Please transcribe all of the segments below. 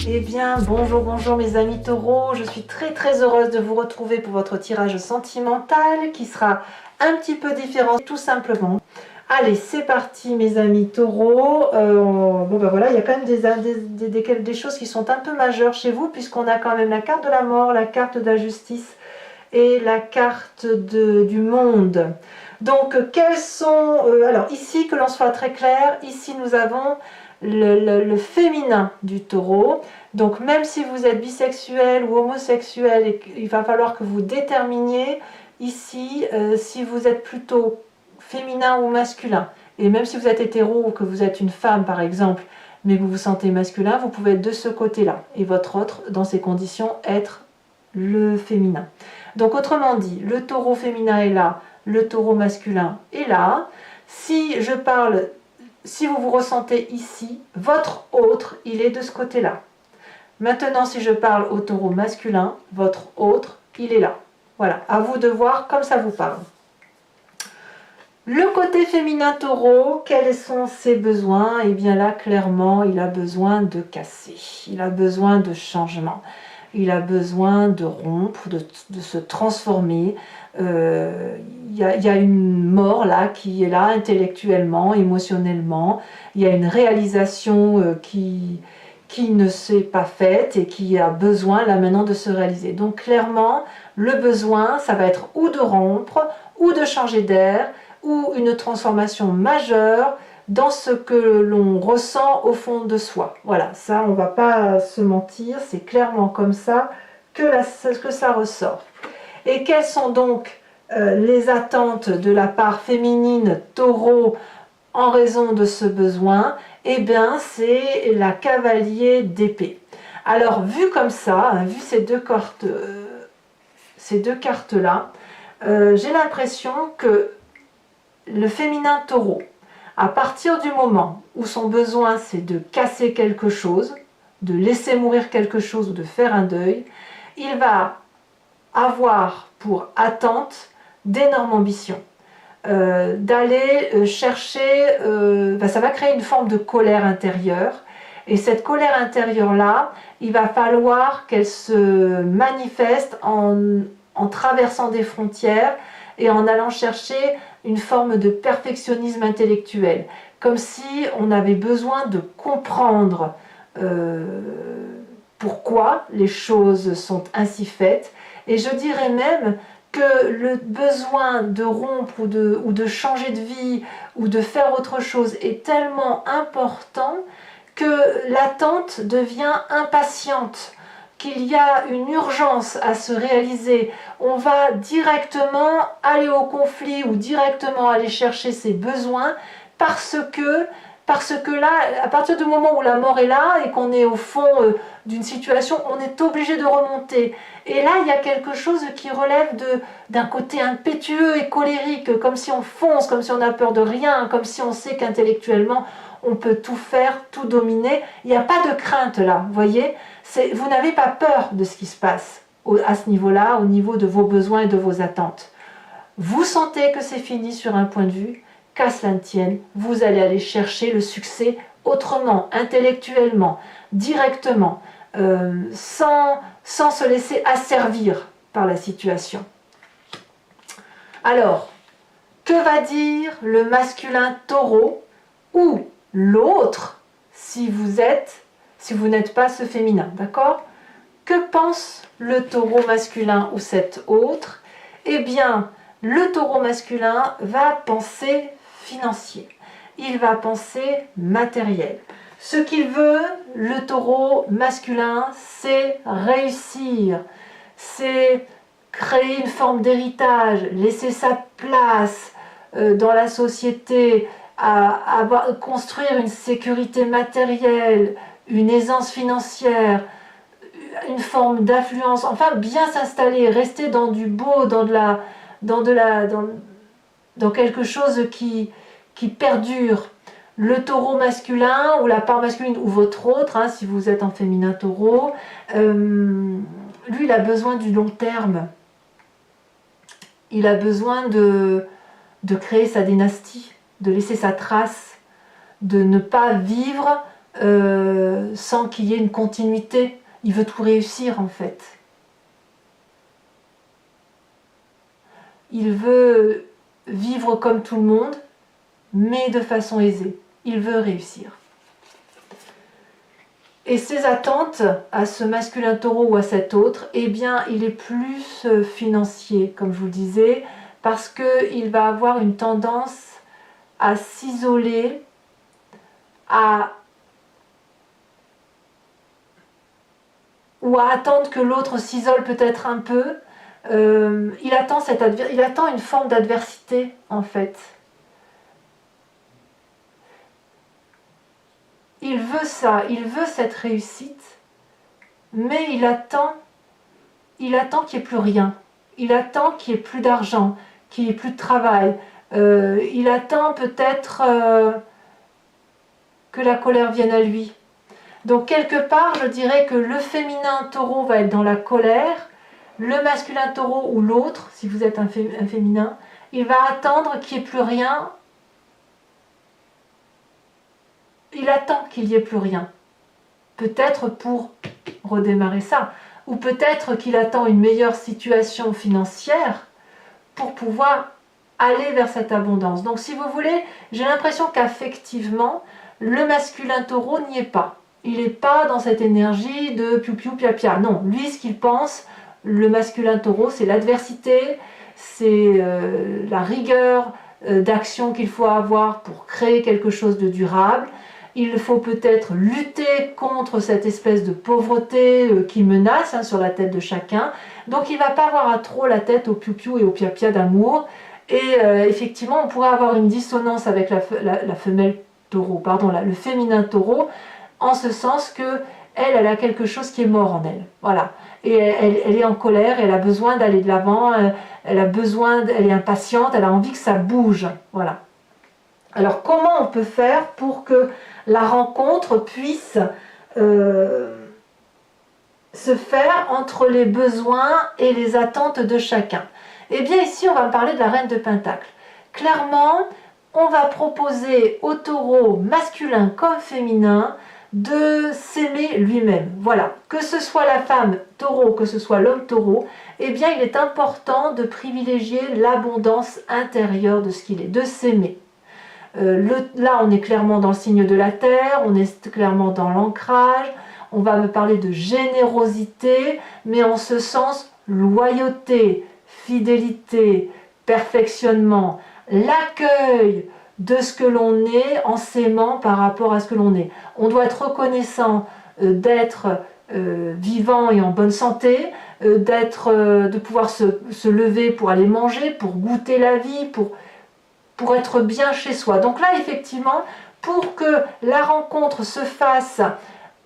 Eh bien, bonjour mes amis taureaux, je suis très heureuse de vous retrouver pour votre tirage sentimental qui sera un petit peu différent tout simplement. Allez, c'est parti mes amis taureaux. Bon ben voilà, il y a quand même des choses qui sont un peu majeures chez vous puisqu'on a quand même la carte de la mort, la carte de la justice et la carte du monde. Donc, quels sont... alors ici, que l'on soit très clair, ici nous avons le féminin du taureau. Donc même si vous êtes bisexuel ou homosexuel, il va falloir que vous déterminiez ici si vous êtes plutôt féminin ou masculin. Et même si vous êtes hétéro ou que vous êtes une femme par exemple, mais vous vous sentez masculin, vous pouvez être de ce côté-là. Et votre autre, dans ces conditions, être le féminin. Donc autrement dit, le taureau féminin est là, le taureau masculin est là. Si je parle, si vous vous ressentez ici, votre autre, il est de ce côté-là. Maintenant, si je parle au taureau masculin, votre autre, il est là. Voilà, à vous de voir comme ça vous parle. Le côté féminin taureau, quels sont ses besoins? Eh bien là, clairement, il a besoin de casser. Il a besoin de changement. Il a besoin de rompre, de se transformer. Il y a une mort là qui est là intellectuellement, émotionnellement. Il y a une réalisation qui ne s'est pas faite et qui a besoin là maintenant de se réaliser. Donc clairement, le besoin, ça va être ou de rompre, ou de changer d'air, ou une transformation majeure dans ce que l'on ressent au fond de soi. Voilà, ça on ne va pas se mentir, c'est clairement comme ça que ça ressort. Et quelles sont donc les attentes de la part féminine taureau en raison de ce besoin? Eh bien, c'est la cavalier d'épée. Alors, vu comme ça, vu ces deux cartes-là, j'ai l'impression que le féminin taureau, à partir du moment où son besoin c'est de casser quelque chose, de laisser mourir quelque chose ou de faire un deuil, il va avoir pour attente d'énormes ambitions. D'aller chercher, ça va créer une forme de colère intérieure, et cette colère intérieure là, il va falloir qu'elle se manifeste en traversant des frontières et en allant chercher une forme de perfectionnisme intellectuel, comme si on avait besoin de comprendre pourquoi les choses sont ainsi faites, et je dirais même que le besoin de rompre ou de changer de vie ou de faire autre chose est tellement important que l'attente devient impatiente, qu'il y a une urgence à se réaliser. On va directement aller au conflit ou directement aller chercher ses besoins parce que là, à partir du moment où la mort est là et qu'on est au fond d'une situation, on est obligé de remonter. Et là, il y a quelque chose qui relève d'un côté impétueux et colérique, comme si on fonce, comme si on a peur de rien, comme si on sait qu'intellectuellement, on peut tout faire, tout dominer. Il n'y a pas de crainte là, vous voyez? Vous n'avez pas peur de ce qui se passe à ce niveau-là, au niveau de vos besoins et de vos attentes. Vous sentez que c'est fini sur un point de vue, qu'à cela ne tienne, vous allez aller chercher le succès autrement, intellectuellement, directement, sans se laisser asservir par la situation. Alors, que va dire le masculin taureau ou l'autre si vous n'êtes pas ce féminin, d'accord? Que pense le taureau masculin ou cet autre? Eh bien, le taureau masculin va penser financier, il va penser matériel. Ce qu'il veut, le taureau masculin, c'est réussir, c'est créer une forme d'héritage, laisser sa place dans la société, construire une sécurité matérielle, une aisance financière, une forme d'influence, enfin bien s'installer, rester dans du beau, dans quelque chose qui perdure. Le taureau masculin ou la part masculine ou votre autre, hein, si vous êtes en féminin taureau, lui il a besoin du long terme. Il a besoin de créer sa dynastie, de laisser sa trace, de ne pas vivre sans qu'il y ait une continuité. Il veut tout réussir en fait. Il veut vivre comme tout le monde, mais de façon aisée. Il veut réussir. Et ses attentes à ce masculin taureau ou à cet autre, eh bien, il est plus financier, comme je vous le disais, parce qu'il va avoir une tendance à s'isoler, ou à attendre que l'autre s'isole peut-être un peu. Il attend une forme d'adversité, en fait. Il veut ça, il veut cette réussite, mais il attend qu'il n'y ait plus rien. Il attend qu'il n'y ait plus d'argent, qu'il n'y ait plus de travail. Il attend peut-être que la colère vienne à lui. Donc quelque part, je dirais que le féminin taureau va être dans la colère, le masculin taureau ou l'autre, si vous êtes un féminin, il va attendre qu'il n'y ait plus rien. Il attend qu'il n'y ait plus rien. Peut-être pour redémarrer ça. Ou peut-être qu'il attend une meilleure situation financière pour pouvoir aller vers cette abondance. Donc si vous voulez, j'ai l'impression qu'affectivement, le masculin taureau n'y est pas. Il n'est pas dans cette énergie de piou-piou, pia-pia. Non, lui, ce qu'il pense, le masculin taureau, c'est l'adversité, c'est la rigueur d'action qu'il faut avoir pour créer quelque chose de durable. Il faut peut-être lutter contre cette espèce de pauvreté qui menace sur la tête de chacun. Donc il ne va pas avoir à trop la tête au piou-piou et au pia-pia d'amour. Et effectivement, on pourrait avoir une dissonance avec la femelle taureau, pardon, le féminin taureau, en ce sens que elle a quelque chose qui est mort en elle. Voilà. Et elle est en colère, elle a besoin d'aller de l'avant, elle est impatiente, elle a envie que ça bouge. Voilà. Alors comment on peut faire pour que la rencontre puisse se faire entre les besoins et les attentes de chacun? Eh bien ici on va parler de la reine de Pentacle. Clairement, on va proposer au taureau masculin comme féminin de s'aimer lui-même. Voilà, que ce soit la femme taureau, que ce soit l'homme taureau, eh bien il est important de privilégier l'abondance intérieure de ce qu'il est, de s'aimer. Là on est clairement dans le signe de la terre, on est clairement dans l'ancrage, on va me parler de générosité, mais en ce sens loyauté, fidélité, perfectionnement, l'accueil de ce que l'on est en s'aimant par rapport à ce que l'on est. On doit être reconnaissant d'être vivant et en bonne santé, de pouvoir se lever pour aller manger, pour goûter la vie, pour être bien chez soi. Donc là, effectivement, pour que la rencontre se fasse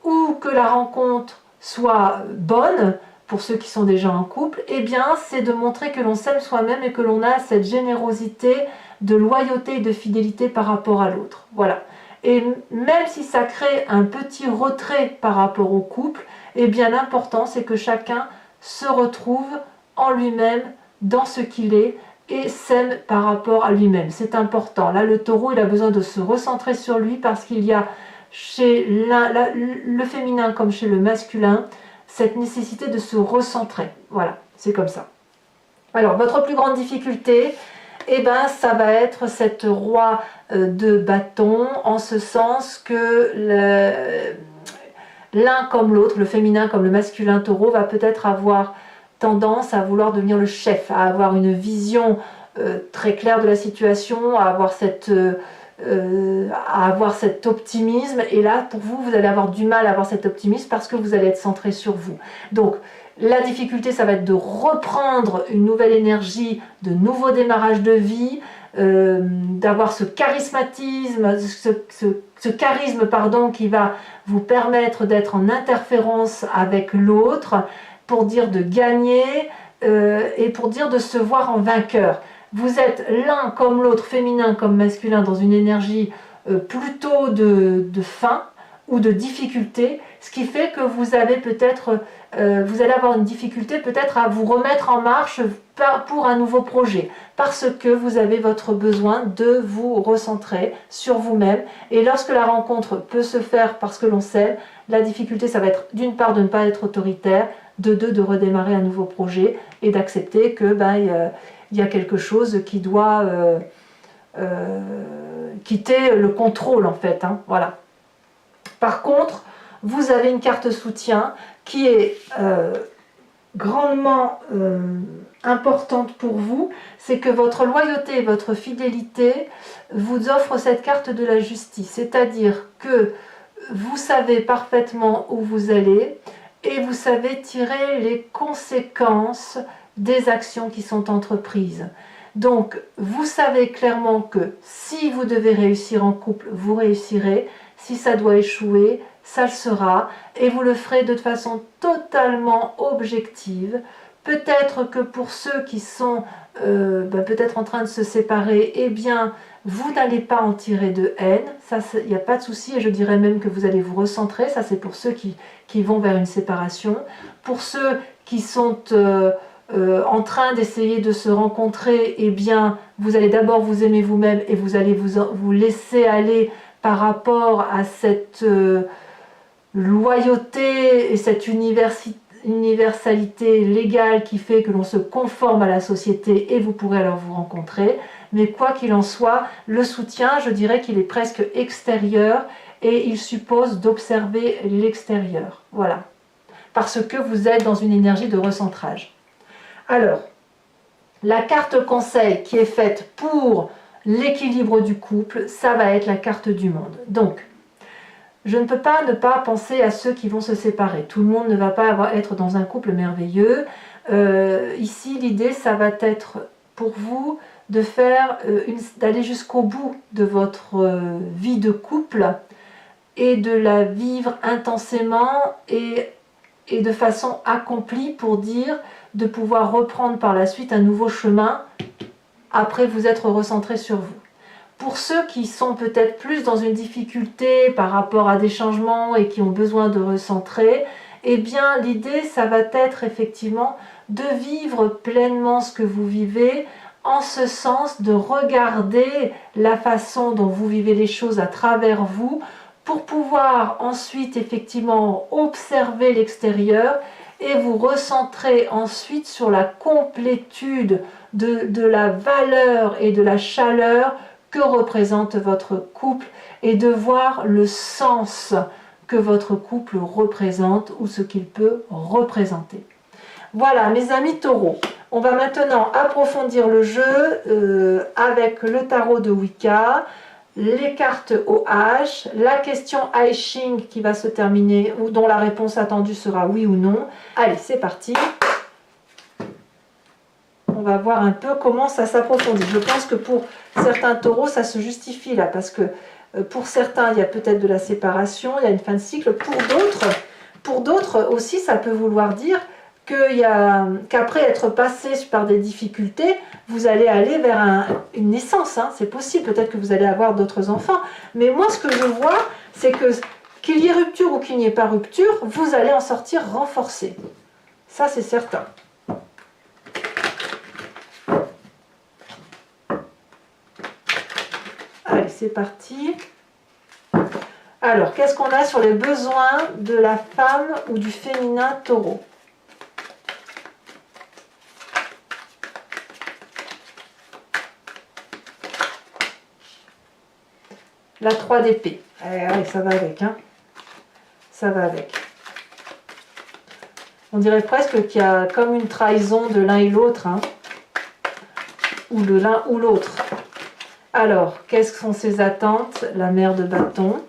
ou que la rencontre soit bonne, pour ceux qui sont déjà en couple, eh bien, c'est de montrer que l'on s'aime soi-même et que l'on a cette générosité de loyauté et de fidélité par rapport à l'autre. Voilà. Et même si ça crée un petit retrait par rapport au couple, eh bien, l'important, c'est que chacun se retrouve en lui-même, dans ce qu'il est, et s'aime par rapport à lui-même. C'est important. Là, le taureau, il a besoin de se recentrer sur lui parce qu'il y a chez le féminin comme chez le masculin cette nécessité de se recentrer. Voilà, c'est comme ça. Alors, votre plus grande difficulté, eh ben, ça va être cette roi de bâton, en ce sens que l'un comme l'autre, le féminin comme le masculin taureau, va peut-être avoir tendance à vouloir devenir le chef, à avoir une vision très claire de la situation, à avoir cet optimisme. Et là, pour vous, vous allez avoir du mal à avoir cet optimisme parce que vous allez être centré sur vous. Donc, la difficulté, ça va être de reprendre une nouvelle énergie, de nouveaux démarrages de vie, d'avoir ce charismatisme, ce charisme qui va vous permettre d'être en interférence avec l'autre, pour dire de gagner et pour dire de se voir en vainqueur. Vous êtes l'un comme l'autre, féminin comme masculin, dans une énergie plutôt de faim ou de difficulté, ce qui fait que vous avez peut-être, vous allez avoir une difficulté peut-être à vous remettre en marche pour un nouveau projet, parce que vous avez votre besoin de vous recentrer sur vous-même. Et lorsque la rencontre peut se faire parce que l'on s'aime, la difficulté, ça va être d'une part de ne pas être autoritaire, de deux, de redémarrer un nouveau projet et d'accepter que y a quelque chose qui doit quitter le contrôle en fait. Hein, voilà. Par contre, vous avez une carte soutien qui est grandement importante pour vous, c'est que votre loyauté et votre fidélité vous offrent cette carte de la justice, c'est-à-dire que vous savez parfaitement où vous allez et vous savez tirer les conséquences des actions qui sont entreprises. Donc, vous savez clairement que si vous devez réussir en couple, vous réussirez. Si ça doit échouer, ça le sera. Et vous le ferez de façon totalement objective. Peut-être que pour ceux qui sont peut-être en train de se séparer, eh bien, vous n'allez pas en tirer de haine. Ça, il n'y a pas de souci. Et je dirais même que vous allez vous recentrer. Ça, c'est pour ceux qui vont vers une séparation. Pour ceux qui sont en train d'essayer de se rencontrer, eh bien, vous allez d'abord vous aimer vous-même et vous allez vous laisser aller par rapport à cette loyauté et cette universalité légale qui fait que l'on se conforme à la société et vous pourrez alors vous rencontrer. Mais quoi qu'il en soit, le soutien, je dirais qu'il est presque extérieur et il suppose d'observer l'extérieur. Voilà. Parce que vous êtes dans une énergie de recentrage. Alors, la carte conseil qui est faite pour l'équilibre du couple, ça va être la carte du monde. Donc, je ne peux pas ne pas penser à ceux qui vont se séparer. Tout le monde ne va pas être dans un couple merveilleux. Ici, l'idée, ça va être pour vous de d'aller jusqu'au bout de votre vie de couple et de la vivre intensément et de façon accomplie pour dire de pouvoir reprendre par la suite un nouveau chemin après vous être recentré sur vous. Pour ceux qui sont peut-être plus dans une difficulté par rapport à des changements et qui ont besoin de recentrer, eh bien l'idée ça va être effectivement de vivre pleinement ce que vous vivez, en ce sens de regarder la façon dont vous vivez les choses à travers vous pour pouvoir ensuite effectivement observer l'extérieur et vous recentrer ensuite sur la complétude de la valeur et de la chaleur que représente votre couple et de voir le sens que votre couple représente ou ce qu'il peut représenter. Voilà mes amis taureaux, on va maintenant approfondir le jeu avec le tarot de Wicca, les cartes OH, la question I Ching qui va se terminer ou dont la réponse attendue sera oui ou non. Allez, c'est parti. On va voir un peu comment ça s'approfondit. Je pense que pour certains taureaux, ça se justifie là, parce que pour certains, il y a peut-être de la séparation, il y a une fin de cycle. Pour d'autres aussi, ça peut vouloir dire qu'après être passé par des difficultés, vous allez aller vers une naissance. Hein. C'est possible, peut-être que vous allez avoir d'autres enfants. Mais moi, ce que je vois, c'est que qu'il y ait rupture ou qu'il n'y ait pas rupture, vous allez en sortir renforcé. Ça, c'est certain. Allez, c'est parti. Alors, qu'est-ce qu'on a sur les besoins de la femme ou du féminin taureau ? La 3 d'épée. Allez, ça va avec, hein. Ça va avec. On dirait presque qu'il y a comme une trahison de l'un et l'autre, hein. Ou de l'un ou l'autre. Alors, quelles sont ses attentes? La mère de bâton.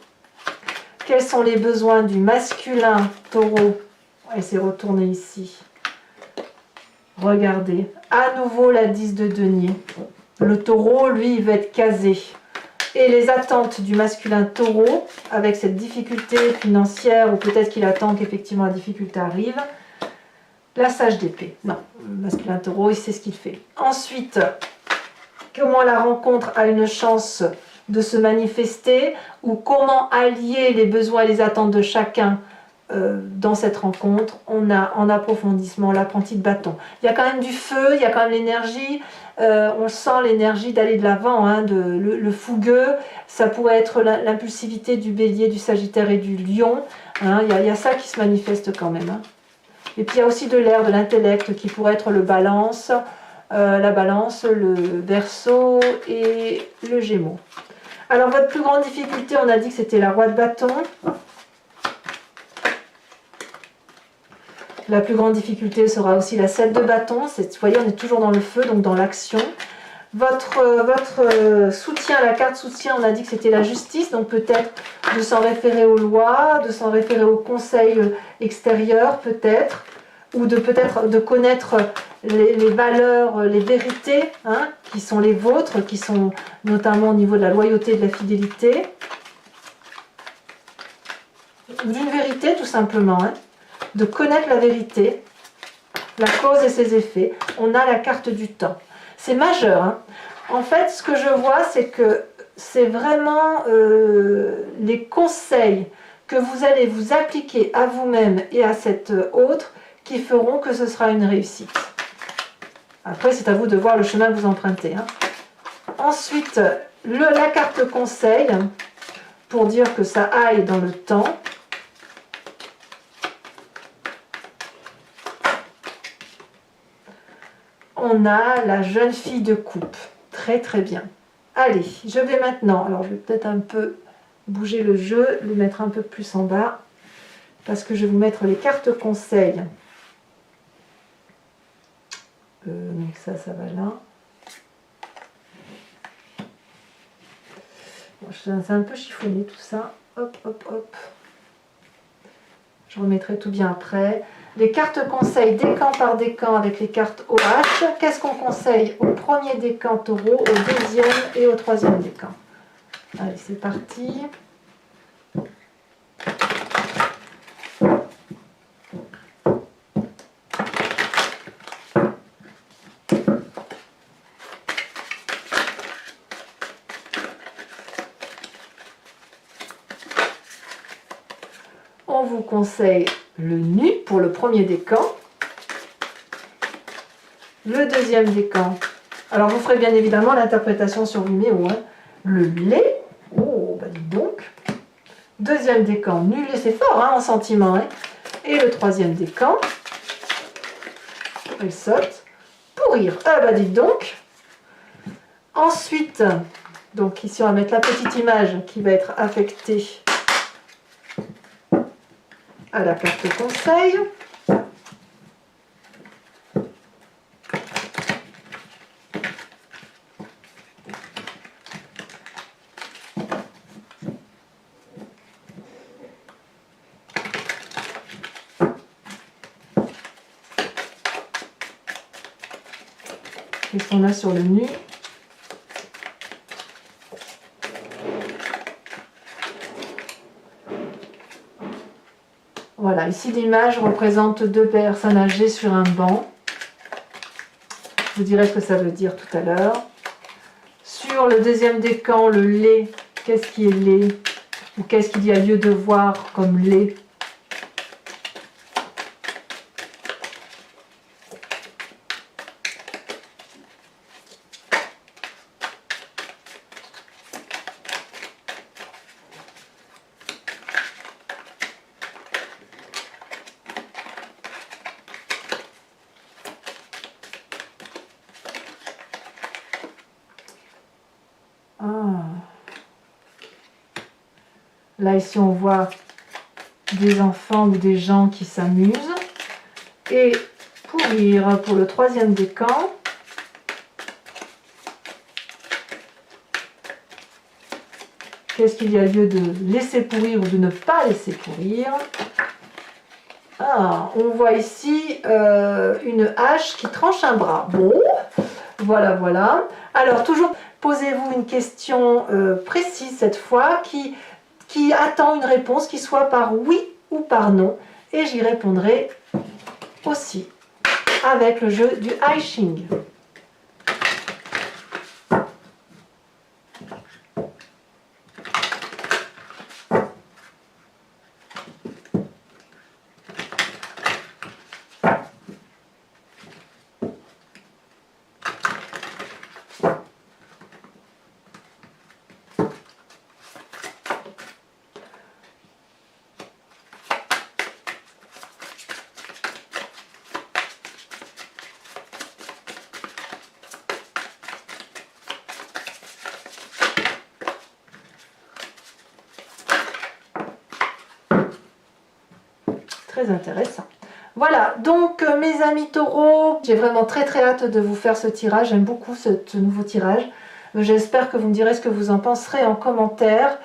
Quels sont les besoins du masculin taureau? Elle s'est retournée ici. Regardez. À nouveau la 10 de denier. Le taureau, lui, il va être casé. Et les attentes du masculin taureau, avec cette difficulté financière, ou peut-être qu'il attend qu'effectivement la difficulté arrive. La sage d'épée. Non, le masculin taureau, il sait ce qu'il fait. Ensuite, comment la rencontre a une chance de se manifester, ou comment allier les besoins et les attentes de chacun dans cette rencontre, on a en approfondissement l'apprenti de bâton. Il y a quand même du feu, il y a quand même l'énergie, on sent l'énergie d'aller de l'avant, hein, le fougueux, ça pourrait être l'impulsivité du bélier, du sagittaire et du lion, hein, il y a ça qui se manifeste quand même. Hein. Et puis il y a aussi de l'air, de l'intellect qui pourrait être le balance, la balance, le verseau et le gémeaux. Alors votre plus grande difficulté, on a dit que c'était la roi de bâton. La plus grande difficulté sera aussi la 7 de bâton. Vous voyez, on est toujours dans le feu, donc dans l'action. Votre soutien, la carte soutien, on a dit que c'était la justice, donc peut-être de s'en référer aux lois, de s'en référer au conseil extérieur peut-être, ou peut-être de connaître les valeurs, les vérités, hein, qui sont les vôtres, qui sont notamment au niveau de la loyauté et de la fidélité. D'une vérité tout simplement, hein. De connaître la vérité, la cause et ses effets. On a la carte du temps. C'est majeur. Hein. En fait, ce que je vois, c'est que c'est vraiment les conseils que vous allez vous appliquer à vous-même et à cet autre qui feront que ce sera une réussite. Après, c'est à vous de voir le chemin que vous empruntez. Hein. Ensuite, la carte conseil, pour dire que ça aille dans le temps. On a la jeune fille de coupe. Très très bien. Allez, je vais maintenant, alors je vais peut-être un peu bouger le jeu, le mettre un peu plus en bas, parce que je vais vous mettre les cartes conseils. Donc ça va là. Bon, c'est un peu chiffonné tout ça. Hop, hop, hop. Je remettrai tout bien après. Les cartes conseils décan par décan avec les cartes OH. Qu'est-ce qu'on conseille au premier décan taureau, au deuxième et au troisième décan? Allez, c'est parti. On vous conseille le nu pour le premier décan, le deuxième décan. Alors vous ferez bien évidemment l'interprétation sur Vimeo. Hein. Le lait, oh bah dites donc. Deuxième décan, nu lait, c'est fort hein, en sentiment. Hein. Et le troisième décan, elle saute, pourrir, ah bah dites donc. Ensuite, donc ici on va mettre la petite image qui va être affectée à la carte conseil. Qu'est-ce qu'on a sur le nu? Voilà, ici l'image représente deux personnes âgées sur un banc. Je vous dirai ce que ça veut dire tout à l'heure. Sur le deuxième décan, le lait, qu'est-ce qui est lait? Ou qu'est-ce qu'il y a lieu de voir comme lait? Là, ici, on voit des enfants ou des gens qui s'amusent. Et pourrir pour le troisième décan. Qu'est-ce qu'il y a lieu de laisser pourrir ou de ne pas laisser pourrir? Ah, on voit ici une hache qui tranche un bras. Bon, voilà, voilà. Alors, toujours, posez-vous une question précise cette fois qui attend une réponse qui soit par oui ou par non. Et j'y répondrai aussi avec le jeu du I Ching. très intéressant. Voilà, donc mes amis taureaux, j'ai vraiment très hâte de vous faire ce tirage. J'aime beaucoup ce nouveau tirage. J'espère que vous me direz ce que vous en penserez en commentaire.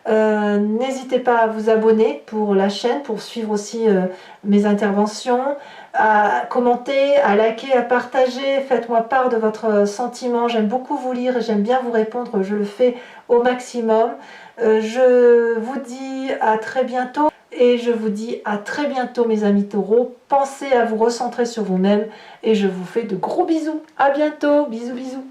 N'hésitez pas à vous abonner pour la chaîne, pour suivre aussi mes interventions, à commenter, à liker, à partager. Faites-moi part de votre sentiment. J'aime beaucoup vous lire et j'aime bien vous répondre. Je le fais au maximum. Je vous dis à très bientôt et je vous dis à très bientôt mes amis taureaux. Pensez à vous recentrer sur vous-même et je vous fais de gros bisous. À bientôt. Bisous, bisous.